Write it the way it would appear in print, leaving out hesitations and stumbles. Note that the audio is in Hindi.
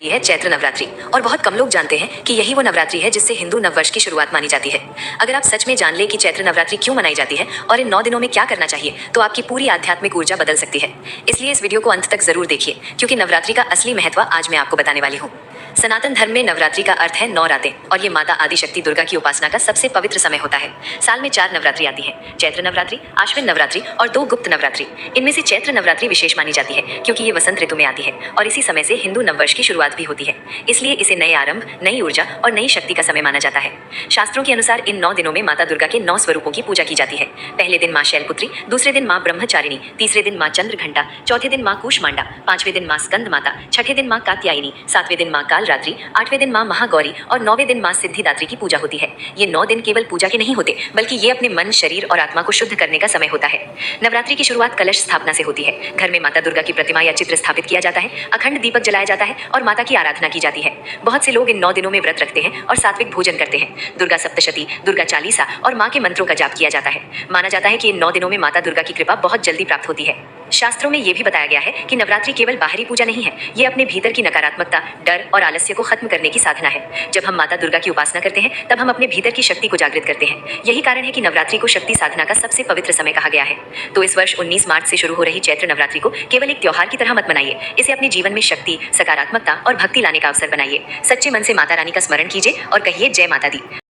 ये है चैत्र नवरात्रि और बहुत कम लोग जानते हैं कि यही वो नवरात्रि है जिससे हिंदू नववर्ष की शुरुआत मानी जाती है। अगर आप सच में जान ले कि चैत्र नवरात्रि क्यों मनाई जाती है और इन 9 दिनों में क्या करना चाहिए तो आपकी पूरी आध्यात्मिक ऊर्जा बदल सकती है। इसलिए इस वीडियो को अंत तक जरूर देखिए क्योंकि नवरात्रि का असली महत्व आज मैं आपको बताने वाली हूँ। सनातन धर्म में नवरात्रि का अर्थ है 9 रातें और ये माता आदिशक्ति दुर्गा की उपासना का सबसे पवित्र समय होता है। साल में 4 नवरात्रि आती हैं, चैत्र नवरात्रि, आश्विन नवरात्रि और 2 गुप्त नवरात्रि। इनमें से चैत्र नवरात्रि विशेष मानी जाती है क्योंकि ये वसंत ऋतु में आती है और इसी समय से हिंदू नववर्ष की शुरुआत भी होती है। इसलिए इसे नए आरंभ, नई ऊर्जा और नई शक्ति का समय माना जाता है। शास्त्रों के अनुसार इन 9 दिनों में माता दुर्गा के 9 स्वरूपों की पूजा की जाती है। पहले दिन माँ शैलपुत्री, दूसरे दिन माँ ब्रह्मचारिणी, तीसरे दिन माँ चंद्रघंटा, चौथे दिन माँ कूष्मांडा, पांचवें दिन माँ स्कंद माता, छठे दिन माँ कात्यायनी, सातवें दिन माँ कालरात्रि, आठवें दिन माँ महागौरी और 9वें दिन माँ सिद्धिदात्री की पूजा होती है। ये 9 दिन केवल पूजा के नहीं होते बल्कि ये अपने मन, शरीर और आत्मा को शुद्ध करने का समय होता है। नवरात्रि की शुरुआत कलश स्थापना से होती है। घर में माता दुर्गा की प्रतिमा या चित्र स्थापित किया जाता है, अखंड दीपक जलाया जाता है और माता की आराधना की जाती है। बहुत से लोग इन 9 दिनों में व्रत रखते हैं और सात्विक भोजन करते हैं। दुर्गा सप्तशती, दुर्गा चालीसा और माँ के मंत्रों का जाप किया जाता है। माना जाता है कि इन 9 दिनों में माता दुर्गा की कृपा बहुत जल्दी प्राप्त होती है। शास्त्रों में ये भी बताया गया है कि नवरात्रि केवल बाहरी पूजा नहीं है, ये अपने भीतर की नकारात्मकता, डर और आलस्य को खत्म करने की साधना है। जब हम माता दुर्गा की उपासना करते हैं तब हम अपने भीतर की शक्ति को जागृत करते हैं। यही कारण है कि नवरात्रि को शक्ति साधना का सबसे पवित्र समय कहा गया है। तो इस वर्ष 19 मार्च से शुरू हो रही चैत्र नवरात्रि को केवल एक त्योहार की तरह मत मनाइए, इसे अपने जीवन में शक्ति, सकारात्मकता और भक्ति लाने का अवसर बनाइए। सच्चे मन से माता रानी का स्मरण कीजिए और कहिए जय माता दी।